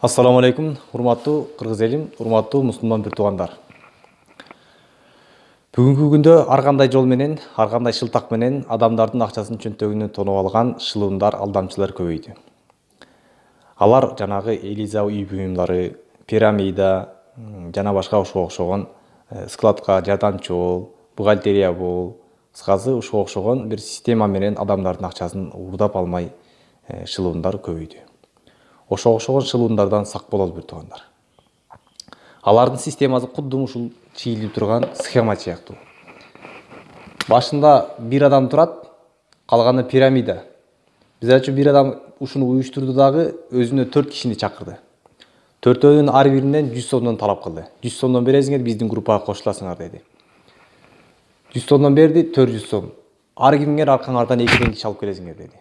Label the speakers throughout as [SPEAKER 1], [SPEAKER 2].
[SPEAKER 1] Ассаламу алейкум, урматтуу кыргыз элим, урматтуу мусулман бир туугандар. Бүгүнкү күндө ар кандай жол менен, ар кандай шылтак менен адамдардын акчасын чөнтөгүнө тонуп алган шылуундар, алдамчылар көбөйдү. Алар жанагы Элиза үй буюмдары, пирамида жана башка ушуга окшогон складка жардамчы бухгалтерия бул, кыскасы ушуга окшогон бир система менен адамдардын акчасын уурдап алмай шылуундар көбөйдү. Ошого окшогон шылуундардан сак бололу бир туугандар. Алардын системасы кудду ушул чийилип турган схема сыяктуу. Башында бир адам турат, калганы пирамида. Мисалы бир адам ушуну уюштурду дагы өзүнө 4 кишини чакырды. Төртөөнүн ар биринен 100 сомдон талап кылды. 100 сомдон бересиңер, биздин группага кошуласыңар деди. 100 сомдон берди, 400 сом. Ар кимиңер аркаңардан 2 киши алып келесиңер деди.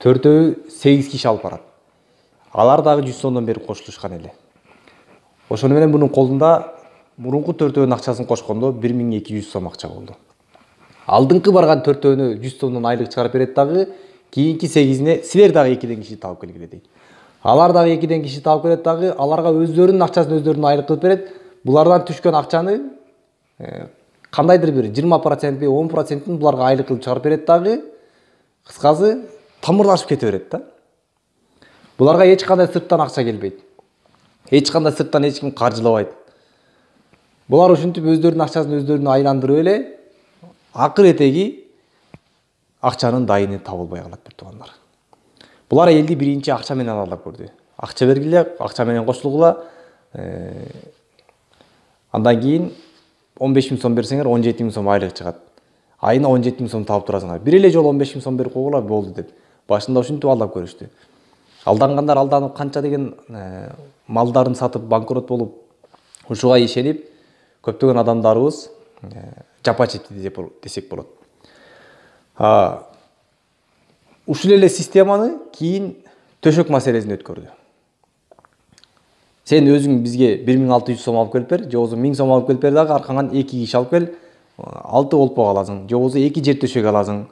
[SPEAKER 1] Төртөө 8 киши алып барат. Алар дагы 100 сомдон берип кошулушкан эле. Ошону менен мунун колунда мурунку төртөөнүн акчасын кошкондо 1200 сом акча болду. Алдыңкы барган төртөөнү 100 сомдон айлык чыгарып берет дагы, кийинки 8ине силер дагы 2 киши табып келгиле дейт. Алар дагы 2 киши табып келет дагы, аларга өздөрүнүн акчасын өздөрүнүн айлык кылып берет. Булардан түшкөн акчаны кандайдыр бир 20% 10%ын буларга айлык кылып чыгарып берет дагы, кыскасы тамырлашып кете берет да. Буларга эч кандай сырттан акча келбейт. Эч кандай сырттан эч ким каржылабайт. Булар ушинтип өздөрүнүн акчасын өздөрүнө айландырып эле, акыр этеги акчанын дайыны табылбай калат бир туугандар. Булар элди биринчи акча менен алдап көрдү. Акча бергиле, акча менен кошулгула. Андан кийин 15 000 сом берсеңер 17 000 сом айлык чыгат. Айына 17 000 сом табып турасыңар. Бир эле жолу 15 000 сом берип койгула болду деп. Башында ушинтип алдап көрүштү. Алдангандар алданып канча деген малдарын сатып банкрот болуп, ушуга ишенип көптөгөн адамдарыбыз жапа чекти десек болот. Ушул эле системаны кийин төшөк маселесин өткөрдү. Сен өзүң бизге 1600 сом алып келип бер, же болбосо 1000 сом алып келип бер дагы аркаңан 2 киши алып кел, 6 олпо аласың, же болбосо 2 жер төшөк аласың.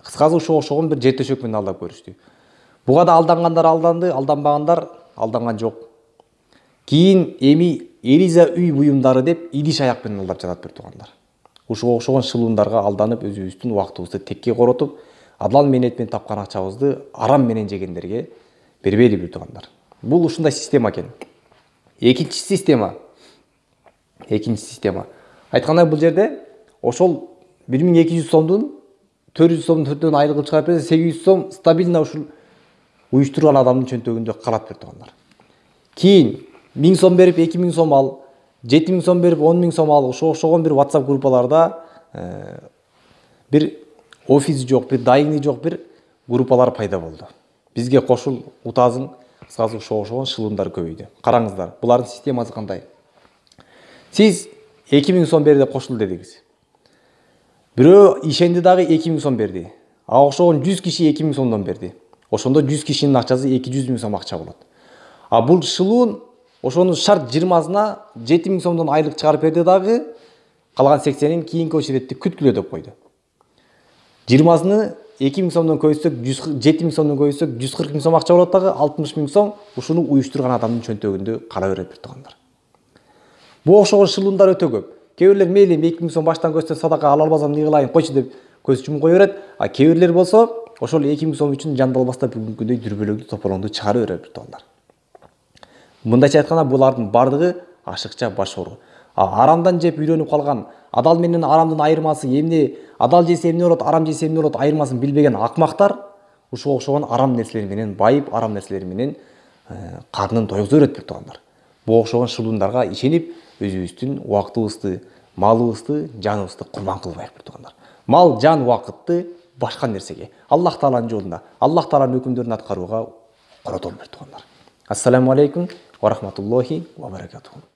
[SPEAKER 1] Кыскасы ушуга окшогон бир жер төшөк менен алдап көрүштү. Буга да алдангандар алданды, алданбагандар алданган жок. Кийин эми Элиза үй буюмдары деп идиш аяк менен алдап жатат бир туугандар. Ушуга окшогон шылуундарга алданып өзүбүздүн убактыбызды текке коротуп, адал мээнет менен тапкан акчабызды арам менен жегендерге бербейли бир туугандар. Бул ушундай система экен. Экинчи система. Айткандай бул жерде ошол 1200 сомдун 400 сомдун төртөөнүн айлык кылып чыгарып берсе 800 сом стабильно ушул уюштурган адамдын чөнтөгүндө калат бир туугандар. Кийин 1000 сом берип 2000 сом ал, 7000 сом берип 10000 сом ал, ошого окшогон бир WhatsApp группаларда бир офис жок, бир дайыны жок бир группалар пайда болду. Бизге кошул, утазың, кыскасы ошого окшогон шылуундар көбөйдү. Караңыздар, булардын системасы кандай? Сиз 2000 сом бер деп кошул дедиңиз. Бирөө ишенди дагы 2000 сом берди. Ага окшогон 100 киши 2000 сомдон берди. Ошондо 100 кишинин акчасы 200 000 сом акча болот. Бул шылуун ошонун шарт 20сына 7000 сомдон айлык чыгарып берди дагы, калган 80-ин кийинки очередти күткүлө деп койду. 20сыны 2000 сомдон көбөйтсөк, 7000 сомдон көбөйтсөк 140 000 сом акча болот дагы, 60 000 сом ушуну уюштурган адамдын чөнтөгүндө кала берет бир туугандар. Буга окшогон шылуундар өтө көп. Кээ бирлер мейли 2000 сом баштан көчсө садака ала албасам эмне кылайын, койчу деп көз жумуп кое берет. Кээ бирлер болсо ошол 2000 сом үчүн жандалбастан бүгүнкүдөй дүрбөлөңдү тополоңду чыгарып берет бир туугандар. Мындайча айтканда булардын бардыгы ашыкча баш оору. Арамдан жеп үйрөнүп калган, адал менен арамдын айырмасы эмне, адал жесе эмне болот, арам жесе эмне болот айырмасын билбеген акмактар ушуга окшогон арам нерселер менен байып, арам нерселер менен карнын тойгуза берет бир туугандар. Буга окшогон шылуундарга ишенип, өзүбүздүн убактыбызды, малыбызды, жаныбызды курбан кылбайык бир туугандар. Мал, жан, убакытты башка нерсеге, Аллах Тааланын жолунда, Аллах Тааланын өкүмдөрүн аткарууга коротолу бир туугандар. Ассаламу алейкум ва рахматуллахи ва баракатуху.